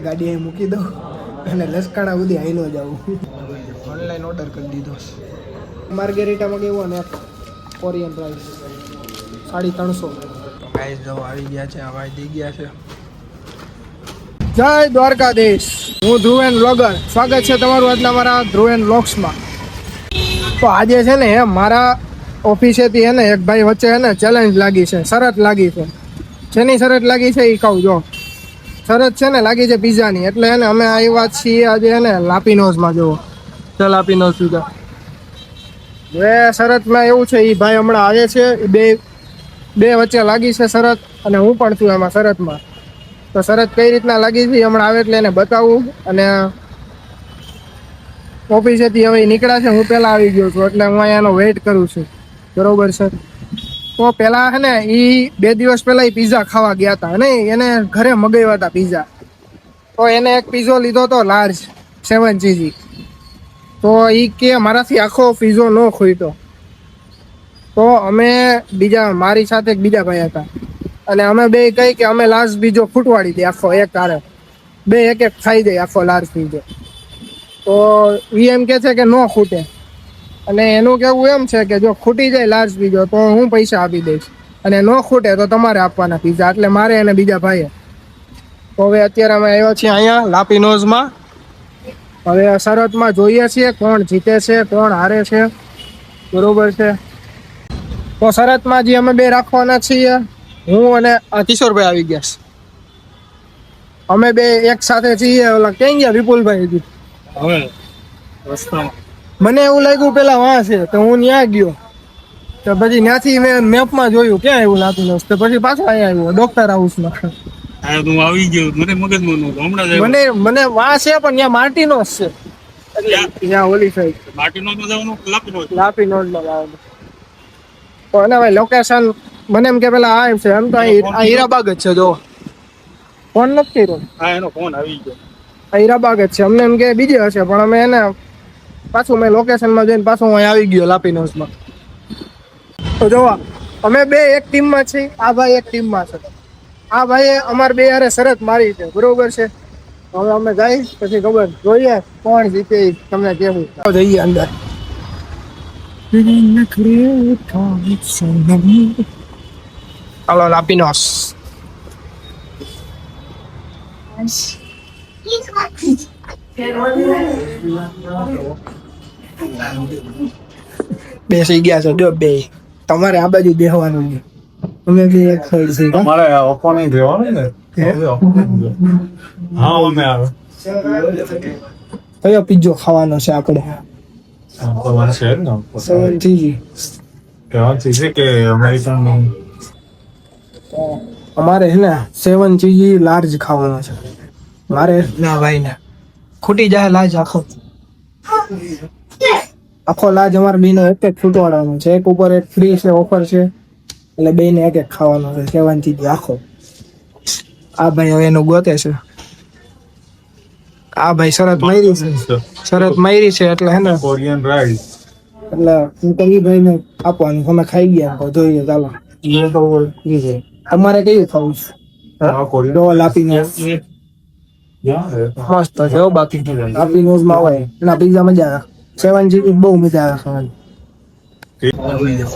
ગાડી અહીં મૂકી દઉં અને લસકાણા સુધી આઈનો જાઉં. ઓનલાઈન ઓર્ડર કરી દીધો. માર્ગેરિટામાં કેવું ને કોરિયન રાઈસ 350. ગાઈસ જો આવી ગયા છે, આવાજ દઈ ગયા છે. જય દ્વારકાધીશ. હું ધ્રુવેન વ્લોગર. સ્વાગત છે તમારું આજના મારા ધ્રુવેન વ્લોગ્સમાં. તો આજે છે ને મારા ઓફિસેથી હે ને એક ભાઈ વચ્ચે હે ને ચેલેન્જ લાગી છે, શરત લાગી છે. જેની શરત લાગી છે એ કહું જો. શરત છે ને લાગી છે પિઝાની. એટલે હે ને અમે આવ્યા છીએ આજે હે ને લાપીનોઝમાં. જુઓ ચાલ લાપીનોઝ પીઝા. હવે શરતમાં એવું છે, એ ભાઈ હમણાં આવે છે, બે વચ્ચે લાગી છે શરત, અને હું પણ છું એમાં શરતમાં. તો શરત કઈ રીતના લાગી છે હમણાં આવે એટલે એને બતાવું. અને ઓફિસેથી હવે નીકળ્યા છે, હું પહેલાં આવી ગયો છું, એટલે હું અહીંયા એનો વેઇટ કરું છું. બરોબર છે. તો પહેલાં હે ને એ 2 દિવસ પહેલાં એ પીઝા ખાવા ગયા હતા, અને એને ઘરે મગાવ્યા હતા પીઝા. તો એને એક પીઝો લીધો હતો લાર્જ 7 ચીઝી. તો એ કે મારાથી આખો પીઝો ન ખૂટ્યો. તો અમે મારી સાથે એક બીજા ભાઈ હતા, અને અમે બે કહી કે અમે લાર્જ પીઝો ફૂટવાડી દઈએ આખો એક કારે, બે એક ખાઈ જાય આખો લાર્જ પીઝો. તો એ એમ કે છે કે ન ખૂટે, અને એનું કહેવું એમ છે કે જો ખૂટી જાય લાર્જ પીઝો તો હું પૈસા આપી દઈશ, અને ન ખૂટે તો તમારે આપવાના પીઝા. એટલે મારે અને બીજા ભાઈએ. તો હવે અત્યારે અમે આવ્યા છીએ અહીંયા લાપીનોઝમાં. હવે શરતમાં જોઈએ છીએ કોણ જીતે છે, કોણ હારે છે. બરોબર છે. તો શરતમાં જે અમે બે રાખવાના છીએ, હું અને કિશોરભાઈ આવી ગયા છે. અમે બે એક સાથે છીએ. ઓલા ક્યાં ગયા વિપુલભાઈ? હજી હવે રસ્તામાં મને એવું લાગ્યું પેલા વાં છે, તો હું ત્યાં ગયો. તો પછી ત્યાંથી મેં મેપમાં જોયું ક્યાં એવું લાપીનોઝ. તો પછી પાછો અહીંયા આવ્યો ડોક્ટર હાઉસમાં. હા તો હું આવી ગયો, મને મગજમાં નહોતું. હમણાં જ મને વાં છે, પણ ત્યાં માર્ટિનોઝ છે. ત્યાં ઓલી સાઈડ માર્ટિનોઝમાં જવાનું, લાપીનોઝમાં જવાનું. તો એને ભાઈ લોકેશન મને એમ કે પેલા આ છે, એમ તો આ હીરાબાગ જ છે. જો ફોન નથી કર્યો. હા એનો ફોન આવી ગયો. આ હીરાબાગ જ છે. અમને એમ કે બીજે હશે, પણ અમે એને પાછું મેં લોકેશનમાં જઈને પાછું હું આવી ગયો લાપીનોઝમાં. તો જોવા અમે બે એક ટીમમાં છીએ, આ ભાઈ એક ટીમમાં છે. આ ભાઈએ અમારે બે હારે શરત મારી છે. બરોબર છે. હવે અમે જઈ પછી ખબર જોઈએ કોણ જીતે. તમને કેવું જઈએ અંદર. હાલો લાપીનોઝ. બેસી ગયા છો જો બે. તમારે આ બાજુ બેસવાનું છે. અમે બી એક સાઈડ છે. તમારે ઓપો નહીં રહેવાનું ને. હા અમે આવે. કયો પીઝો ખાવાનો છે આપણે? તમારે છે ને 7 ચીઝી. કેવા ચીઝ કે અમેરિકન? અમારે છે ને 7 ચીઝી લાર્જ ખાવાનો છે મારે. ના ભાઈ ને ખૂટી જાય લાર્જ આખો લાર્જ અમારે બેનો એક જ ફૂટવાડવાનો છે. એક ઉપર એક ફ્રી છે, ઓફર છે, એટલે બેને એક એક ખાવાનો છે 7 ચીઝી આખો. આ ભાઈ હવે એનું ગોતે છે. આ ભાઈ શરત મારી છે એટલે હે ને કોરિયન રાઈસ. એટલે હું તો એ ભાઈ ને આપવાનું. અમે ખાઈ ગયા જોઈએ. ચાલો એ તો એ છે. તમારે કયું ખાવું છે? ડોલ આપીને મસ્ત છે. બાકી લાપીનોઝમાં હોય એના પીઝા મજા આવે. 7 ચીઝી બહુ મજા આવે ખાવાની.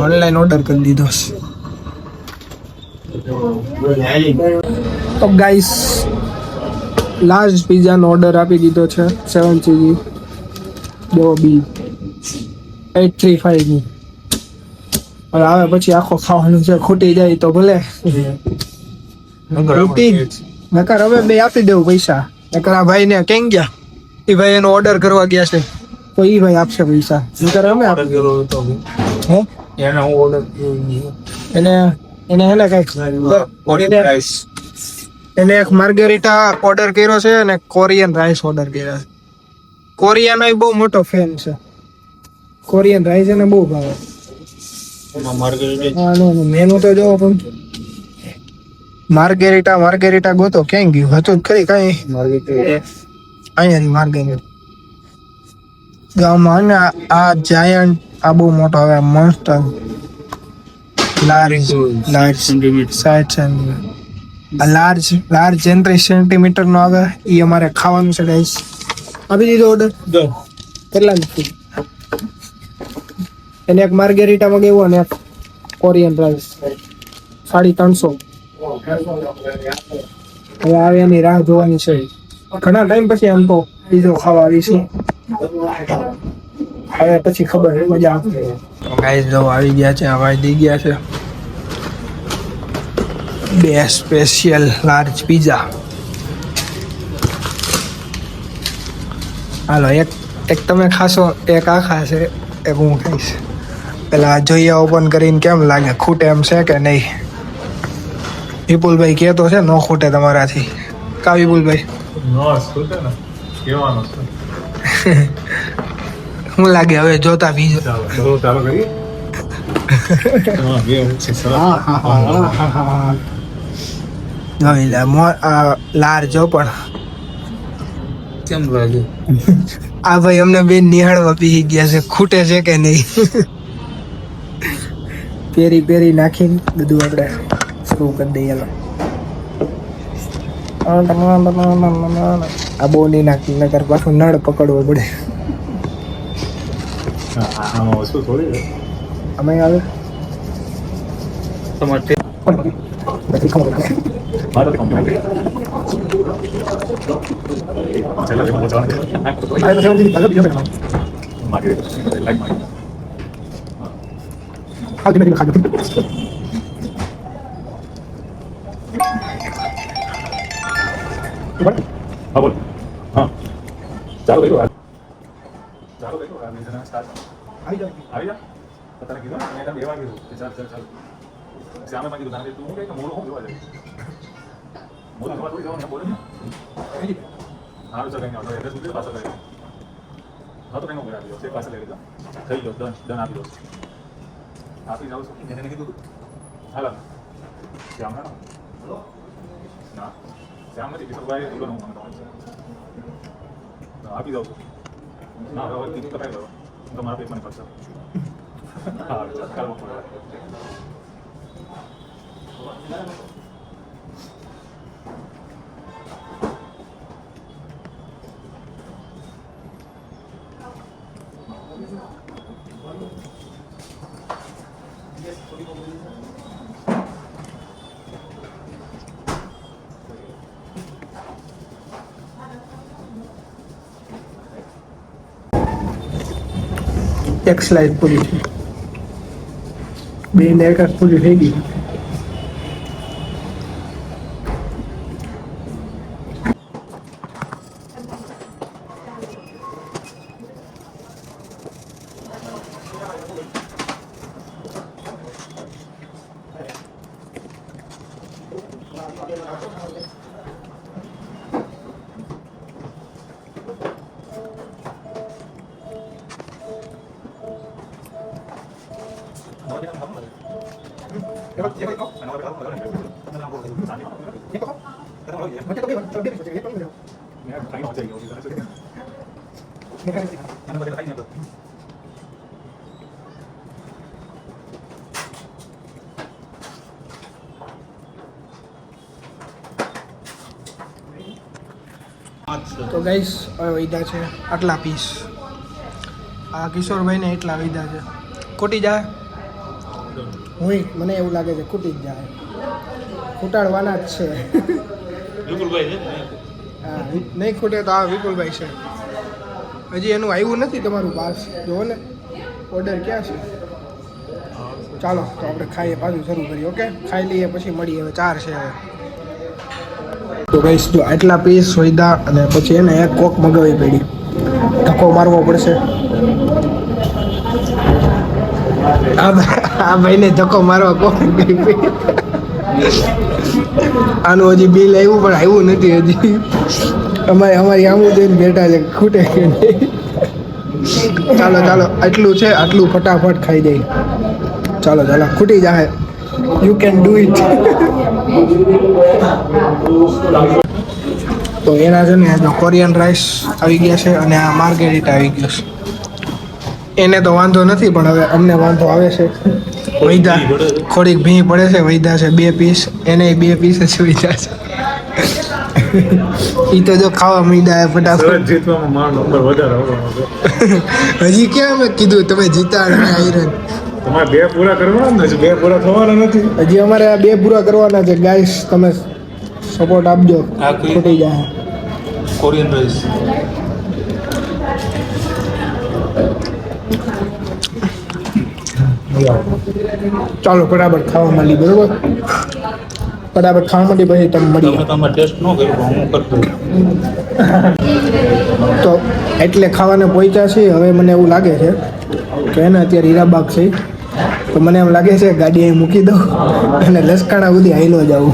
ઓનલાઈન ઓર્ડર કરી દીધો તો ગાઈસ લાર્જ પીઝાનો ઓર્ડર આપી દીધો છે 7 ચીઝી. જો બી 835 ની. હવે આવે પછી આખો ખાવાનું છે. ખૂટી જાય તો ભલે, નકર હવે બે આપી દેવું પૈસા. નકર આ ભાઈ ને કેમ ગયા? એ ભાઈ એનો ઓર્ડર કરવા ગયા છે, તો એ ભાઈ આપશે પૈસા. નકર અમે આપી દેવું. હે એનો ઓર્ડર એને હે ને કઈક એને એક માર્ગેરિટા ઓર્ડર કર્યો છે, અને કોરિયન રાઈસ ઓર્ડર કર્યા છે. કોરિયાનો બહુ મોટો ફેન છે. કોરિયન રાઈસ એને બહુ ભાવે. મેનુ તો જોવો પણ માર્ગેરિટા ગોતો ક્યાં ગયું હતું ખરી કઈ. અહીંયા માર્ગેરિટા ગામમાં આ જાયન્ટ આ બહુ મોટો હવે monster large 60 centimetre. Large 30 centimetre નો આવે એ અમારે ખાવાનું છે ગાઈસ. આપી દીધો ઓર્ડર. કેટલા લીધું? એને એક માર્ગેરીટા મગાવ્યો અને એક કોરિયન રાઈસ 350. હવે આવે એની રાહ જોવાની છે. ઘણા ટાઈમ પછી આમ તો પીઝો ખાવા આવીશું. હવે પછી ખબર મજા આવશે. ગાઈસ જો આવી ગયા છે, આવાજ દઈ ગયા છે. 2 સ્પેશિયલ લાર્જ પીઝા. હાલો એક તમે ખાશો, એક આ ખાશે, એક હું ખાઈશ. પેલા જોઈએ ઓપન કરીને કેમ લાગે, ખૂટે એમ છે કે નહીં. વિપુલભાઈ કહેતો છે ન ખૂટે તમારાથી. કા વિપુલભાઈ? શું લાગે હવે જોતા પીઝો? લારજો પણ કેમ લાગે? આ ભાઈ અમને બે નિહાળવા પી ગયા છે, ખૂટે છે કે નહીં. પેરી નાખીને બધું આપણે શરૂ કરી દઈએ. આ બહુ નહીં નાખી, નકર પાછું નળ પકડવો પડે. અમે આવે આપી દઉં ના હવે કીધું કરાવી દો તમારા પેટમાં પડશે. હા ચાલો એક સ્લાઇડ પૂરી થઈ, બે ને એક જ પૂરી થઈ ગઈ. તો ગાઈસ હવે વૈદા છે આટલા પીસ. આ કિશોરભાઈને એટલા વૈદા છે. ખૂટી જાય? મને એવું લાગે છે ખૂટી જ જાય. ખૂટાડવાના જ છે. હા નહીં ખૂટે તો આ વિપુલભાઈ છે. હજી એનું આવ્યું નથી તમારું પાસ. જુઓ ને ઓર્ડર ક્યાં છે. ચાલો તો આપણે ખાઈએ, પાછું શરૂ કરીએ. ઓકે, ખાઈ લઈએ પછી મળીએ. હવે 4 છે હવે. તો ગાઈસ જો આટલા પીસ સોયદા અને પછી એને એક કોક મગાવી પડી. ધક્કો મારવો પડશે. આ ભાઈને ધક્કો મારવા કોક આનું હજી બિલ આવ્યું પણ આવ્યું નથી હજી. અમારી આમું જઈને બેઠા છે, ખૂટે કે નહીં. ચાલો આટલું છે, આટલું ફટાફટ ખાઈ જાય. ચાલો ખૂટી જાય. You can do it. તો એના છે ને કોરિયન રાઈસ આવી ગયા છે અને આ માર્ગેરીટા આવી ગયો છે. એને તો વાંધો નથી પણ હવે અમને વાંધો આવે છે. વૈદા થોડીક ભી પડે છે, વૈદા છે 2 પીસ, એને 2 પીસ જ વૈદા છે. ઈ તો જો ખાવા મીડા ફટાફટ. સરસ જીતવામાં મારો નંબર વધારે આવવાનો છે. હજી ક્યાં મેં કીધું તમે જીતાડ ને આયરન. તમારે 2 પૂરા કરવાના ને, 2 પૂરા થવાના નથી. હજી અમારે આ 2 પૂરા કરવાના છે ગાઈસ, તમે સપોર્ટ આપજો. આ કઈ? ખૂટી જાય. Korean rice. ચાલો બરાબર ખાવા માંડી, બરોબર બરાબર ખાવા માંડી પછી તમે મળી તમે તમારે ટેસ્ટ ન કર્યો પણ હું કરતો. તો એટલે ખાવાને પહોંચ્યા છીએ. હવે મને એવું લાગે છે કે એને અત્યારે હીરાબાગ છે, તો મને એમ લાગે છે ગાડી અહીં મૂકી દઉં અને લસકાણા સુધી હાઈલો જાઉં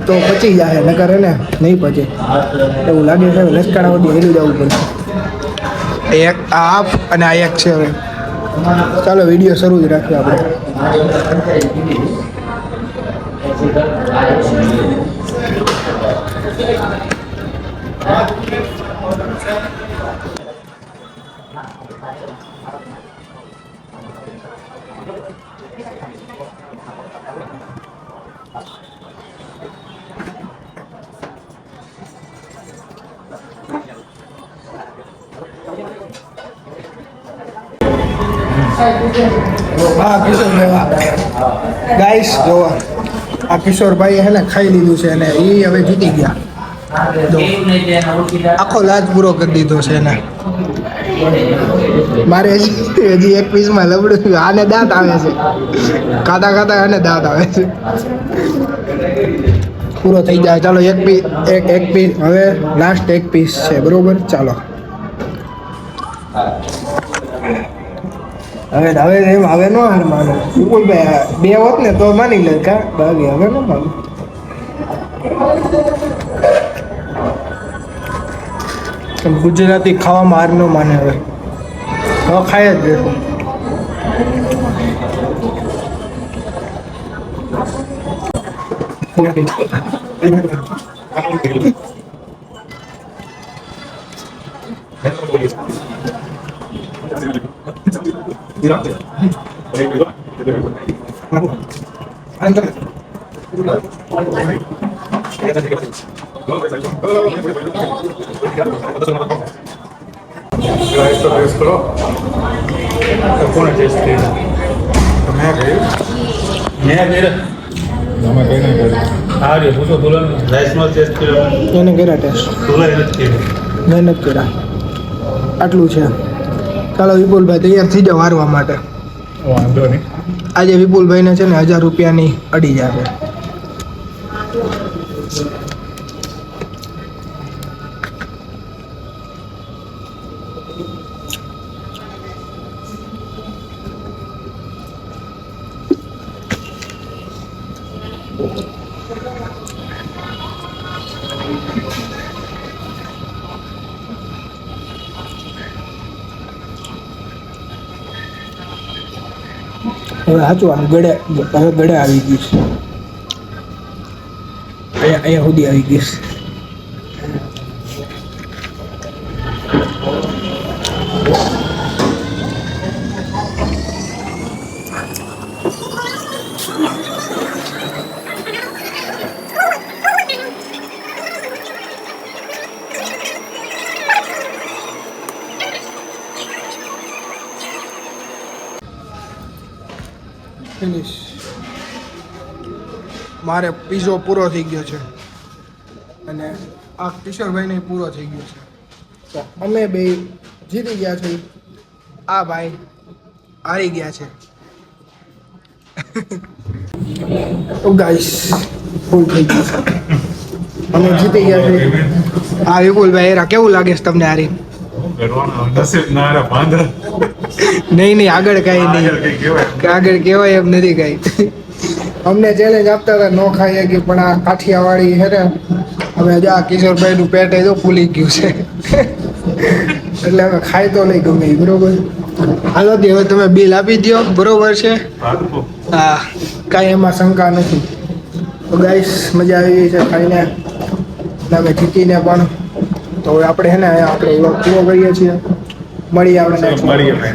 તો પચી જાય, નકર એને નહીં પચે એવું લાગે છે. લસકાણા સુધી હાઈલું જવું પડશે. એક આ હાફ અને આ એક છે. હવે ચાલો વિડીયો શરૂ જ રાખીએ આપણે. હા કિશોરભાઈ, ગાઈસ જોવા આ કિશોરભાઈ હે ને ખાઈ લીધું છે અને એ હવે જીતી ગયા. જો આખો લાજ પૂરો કરી દીધો છે એને. મારે હજી એક પીસમાં લબડું, આને દાંત આવે છે, ખાતા ખાતા આને દાંત આવે છે. પૂરો થઈ જાય. ચાલો એક પીસ હવે લાસ્ટ એક પીસ છે, બરોબર. ચાલો હવે એમ હવે નો હાર માનો. વિપુલભાઈ 2 હોત ને તો માની લે કા બાકી હવે નો માનો. ગુજરાતી ખાવામાં હાર નો માને. હવે ખાય જ રહેશે. કોને ટેસ્ટ કર્યો? મેં કર્યું. તમે કઈ નહીં કર્યું. હા રે પૂછો દુલ્હન રાઈસનો ટેસ્ટ કર્યો. એને કર્યા ટેસ્ટ, દુલ્હન નથી કર્યો. મહેનત કર્યા. આટલું છે. ચાલો વિપુલભાઈ તૈયાર થઈ જાઓ હારવા માટે. વાંધો નહીં. આજે વિપુલભાઈને છે ને 1000 રૂપિયાની અડી જાય. હવે સાચું આમ ગળે, હવે ગળે આવી ગઈ છે. અહીંયા સુધી આવી ગઈ છે. ફિનિશ. મારે પીઝો પૂરો થઈ ગયો છે અને આ કિશોરભાઈને પૂરો થઈ ગયો છે. તો અમે બે જીતી ગયા છે. આ ભાઈ હારી ગયા છે. તો ગાઈસ ફૂલ થઈ ગયું છે. અમે જીતી ગયા છે. હા વિપુલભાઈ એરા કેવું લાગે છે તમને હારી? નહીં આગળ કઈ નહીં, આગળ કહેવાય એમ નથી કઈ. અમને ચેલેન્જ આપતા હતા નો ખાઈએ કે, પણ આ કાઠિયાવાડી છે ને, હવે આ કિશોરભાઈ નું પેટ એ તો ફૂલી ગયું છે એટલે હવે ખાઈ તો નહીં ગમે. બરોબર, હાલો હવે તમે બિલ આપી દો. બરોબર છે? હા, કાંઈ એમાં શંકા નથી. તો ગાઈસ મજા આવી ગઈ છે ખાઈને, અમે જીતીને પણ. તો હવે આપણે છે ને આપણે પૂરો કરીએ છીએ. મળીએ આપણે.